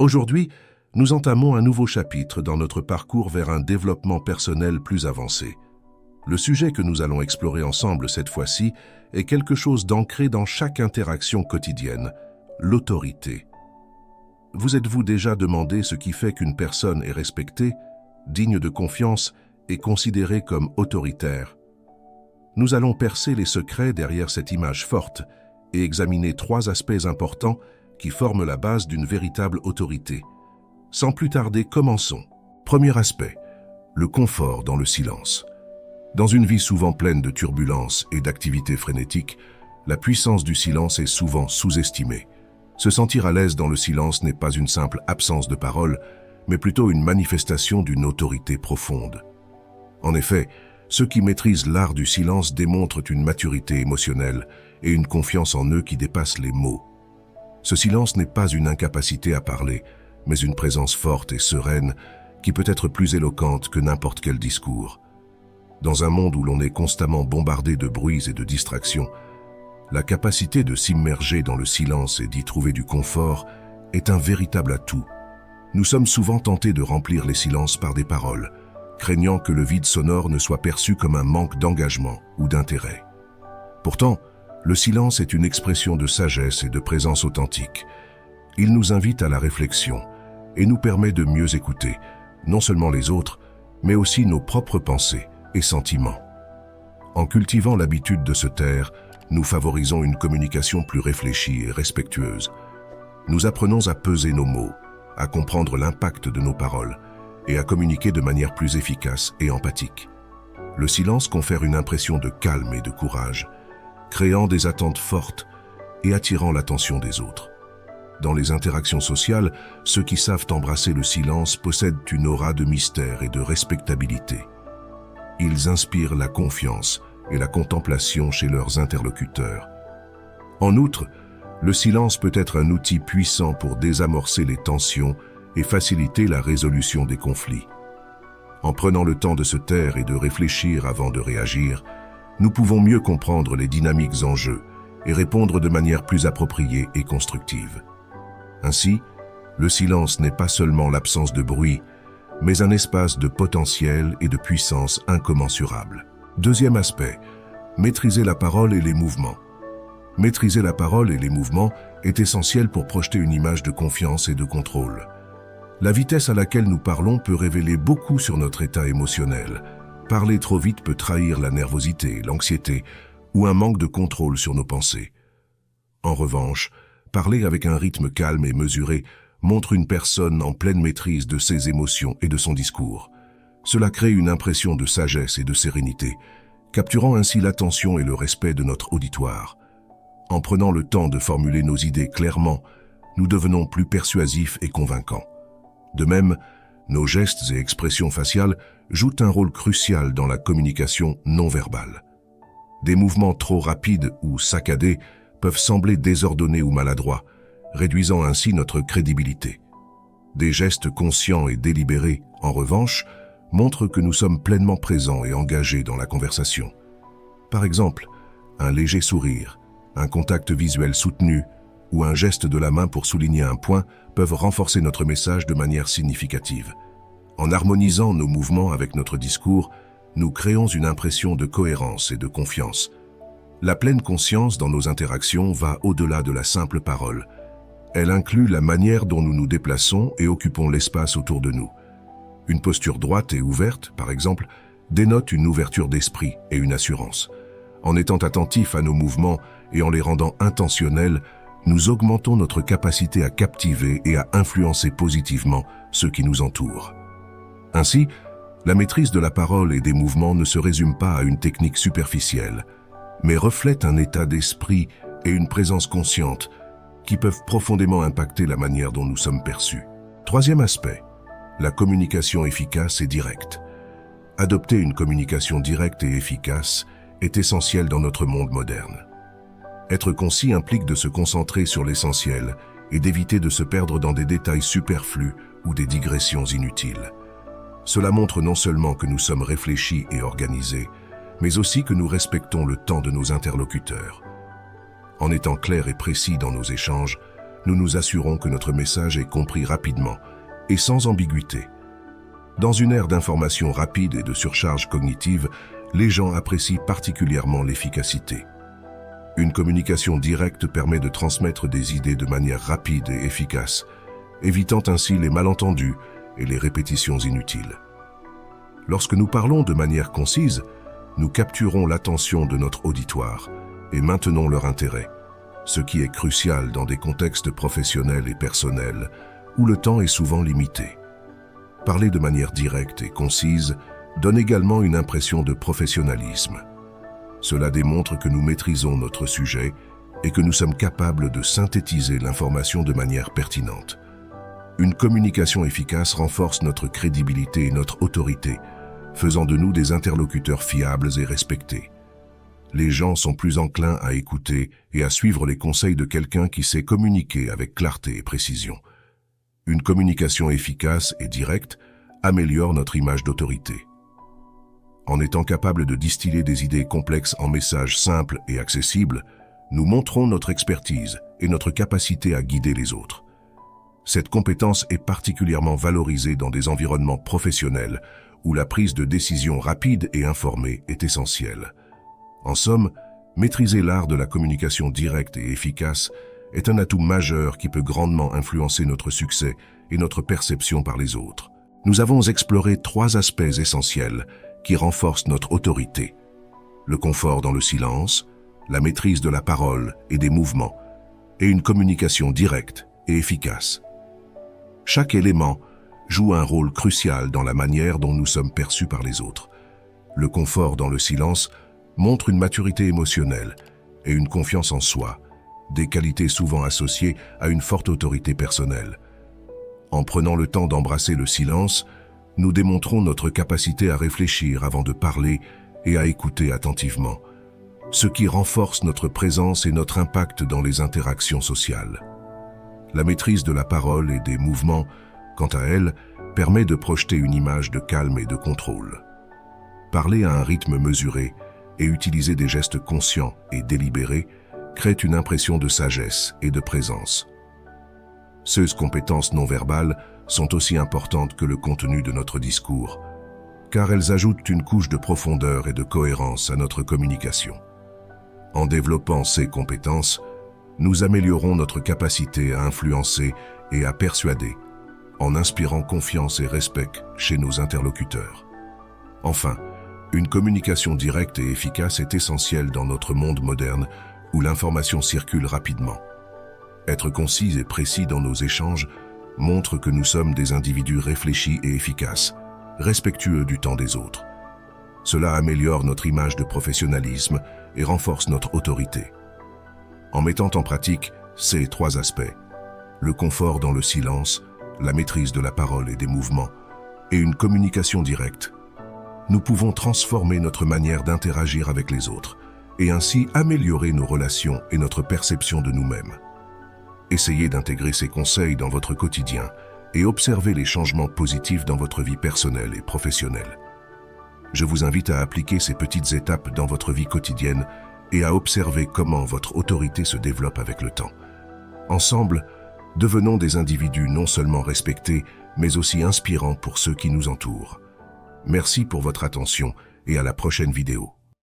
Aujourd'hui, nous entamons un nouveau chapitre dans notre parcours vers un développement personnel plus avancé. Le sujet que nous allons explorer ensemble cette fois-ci est quelque chose d'ancré dans chaque interaction quotidienne, l'autorité. Vous êtes-vous déjà demandé ce qui fait qu'une personne est respectée, digne de confiance et considérée comme autoritaire? Nous allons percer les secrets derrière cette image forte et examiner 3 aspects importants qui forment la base d'une véritable autorité. Sans plus tarder, commençons. Premier aspect, le confort dans le silence. Dans une vie souvent pleine de turbulences et d'activités frénétiques, la puissance du silence est souvent sous-estimée. Se sentir à l'aise dans le silence n'est pas une simple absence de parole, mais plutôt une manifestation d'une autorité profonde. En effet, ceux qui maîtrisent l'art du silence démontrent une maturité émotionnelle et une confiance en eux qui dépasse les mots. Ce silence n'est pas une incapacité à parler, mais une présence forte et sereine qui peut être plus éloquente que n'importe quel discours. Dans un monde où l'on est constamment bombardé de bruits et de distractions, la capacité de s'immerger dans le silence et d'y trouver du confort est un véritable atout. Nous sommes souvent tentés de remplir les silences par des paroles, craignant que le vide sonore ne soit perçu comme un manque d'engagement ou d'intérêt. Pourtant, le silence est une expression de sagesse et de présence authentique. Il nous invite à la réflexion et nous permet de mieux écouter, non seulement les autres, mais aussi nos propres pensées et sentiments. En cultivant l'habitude de se taire, nous favorisons une communication plus réfléchie et respectueuse. Nous apprenons à peser nos mots, à comprendre l'impact de nos paroles et à communiquer de manière plus efficace et empathique. Le silence confère une impression de calme et de courage, créant des attentes fortes et attirant l'attention des autres. Dans les interactions sociales, ceux qui savent embrasser le silence possèdent une aura de mystère et de respectabilité. Ils inspirent la confiance et la contemplation chez leurs interlocuteurs. En outre, le silence peut être un outil puissant pour désamorcer les tensions et faciliter la résolution des conflits. En prenant le temps de se taire et de réfléchir avant de réagir, nous pouvons mieux comprendre les dynamiques en jeu et répondre de manière plus appropriée et constructive. Ainsi, le silence n'est pas seulement l'absence de bruit, mais un espace de potentiel et de puissance incommensurable. Deuxième aspect, maîtriser la parole et les mouvements. Maîtriser la parole et les mouvements est essentiel pour projeter une image de confiance et de contrôle. La vitesse à laquelle nous parlons peut révéler beaucoup sur notre état émotionnel. Parler trop vite peut trahir la nervosité, l'anxiété ou un manque de contrôle sur nos pensées. En revanche, parler avec un rythme calme et mesuré montre une personne en pleine maîtrise de ses émotions et de son discours. Cela crée une impression de sagesse et de sérénité, capturant ainsi l'attention et le respect de notre auditoire. En prenant le temps de formuler nos idées clairement, nous devenons plus persuasifs et convaincants. De même, nos gestes et expressions faciales jouent un rôle crucial dans la communication non verbale. Des mouvements trop rapides ou saccadés peuvent sembler désordonnés ou maladroits, réduisant ainsi notre crédibilité. Des gestes conscients et délibérés, en revanche, montrent que nous sommes pleinement présents et engagés dans la conversation. Par exemple, un léger sourire, un contact visuel soutenu ou un geste de la main pour souligner un point peuvent renforcer notre message de manière significative. En harmonisant nos mouvements avec notre discours, nous créons une impression de cohérence et de confiance. La pleine conscience dans nos interactions va au-delà de la simple parole. Elle inclut la manière dont nous nous déplaçons et occupons l'espace autour de nous. Une posture droite et ouverte, par exemple, dénote une ouverture d'esprit et une assurance. En étant attentifs à nos mouvements et en les rendant intentionnels, nous augmentons notre capacité à captiver et à influencer positivement ceux qui nous entourent. Ainsi, la maîtrise de la parole et des mouvements ne se résume pas à une technique superficielle, mais reflète un état d'esprit et une présence consciente qui peuvent profondément impacter la manière dont nous sommes perçus. Troisième aspect, la communication efficace et directe. Adopter une communication directe et efficace est essentiel dans notre monde moderne. Être concis implique de se concentrer sur l'essentiel et d'éviter de se perdre dans des détails superflus ou des digressions inutiles. Cela montre non seulement que nous sommes réfléchis et organisés, mais aussi que nous respectons le temps de nos interlocuteurs. En étant clairs et précis dans nos échanges, nous nous assurons que notre message est compris rapidement et sans ambiguïté. Dans une ère d'information rapide et de surcharge cognitive, les gens apprécient particulièrement l'efficacité. Une communication directe permet de transmettre des idées de manière rapide et efficace, évitant ainsi les malentendus et les répétitions inutiles. Lorsque nous parlons de manière concise, nous capturons l'attention de notre auditoire et maintenons leur intérêt, ce qui est crucial dans des contextes professionnels et personnels où le temps est souvent limité. Parler de manière directe et concise donne également une impression de professionnalisme. Cela démontre que nous maîtrisons notre sujet et que nous sommes capables de synthétiser l'information de manière pertinente. Une communication efficace renforce notre crédibilité et notre autorité, faisant de nous des interlocuteurs fiables et respectés. Les gens sont plus enclins à écouter et à suivre les conseils de quelqu'un qui sait communiquer avec clarté et précision. Une communication efficace et directe améliore notre image d'autorité. En étant capable de distiller des idées complexes en messages simples et accessibles, nous montrons notre expertise et notre capacité à guider les autres. Cette compétence est particulièrement valorisée dans des environnements professionnels où la prise de décision rapide et informée est essentielle. En somme, maîtriser l'art de la communication directe et efficace est un atout majeur qui peut grandement influencer notre succès et notre perception par les autres. Nous avons exploré 3 aspects essentiels qui renforcent notre autorité: le confort dans le silence, la maîtrise de la parole et des mouvements, et une communication directe et efficace. Chaque élément joue un rôle crucial dans la manière dont nous sommes perçus par les autres. Le confort dans le silence montre une maturité émotionnelle et une confiance en soi, des qualités souvent associées à une forte autorité personnelle. En prenant le temps d'embrasser le silence, nous démontrons notre capacité à réfléchir avant de parler et à écouter attentivement, ce qui renforce notre présence et notre impact dans les interactions sociales. La maîtrise de la parole et des mouvements, quant à elle, permet de projeter une image de calme et de contrôle. Parler à un rythme mesuré et utiliser des gestes conscients et délibérés crée une impression de sagesse et de présence. Ces compétences non verbales sont aussi importantes que le contenu de notre discours, car elles ajoutent une couche de profondeur et de cohérence à notre communication. En développant ces compétences, nous améliorons notre capacité à influencer et à persuader, en inspirant confiance et respect chez nos interlocuteurs. Enfin, une communication directe et efficace est essentielle dans notre monde moderne où l'information circule rapidement. Être concis et précis dans nos échanges montre que nous sommes des individus réfléchis et efficaces, respectueux du temps des autres. Cela améliore notre image de professionnalisme et renforce notre autorité. En mettant en pratique ces 3 aspects, le confort dans le silence, la maîtrise de la parole et des mouvements, et une communication directe, nous pouvons transformer notre manière d'interagir avec les autres et ainsi améliorer nos relations et notre perception de nous-mêmes. Essayez d'intégrer ces conseils dans votre quotidien et observez les changements positifs dans votre vie personnelle et professionnelle. Je vous invite à appliquer ces petites étapes dans votre vie quotidienne et à observer comment votre autorité se développe avec le temps. Ensemble, devenons des individus non seulement respectés, mais aussi inspirants pour ceux qui nous entourent. Merci pour votre attention et à la prochaine vidéo.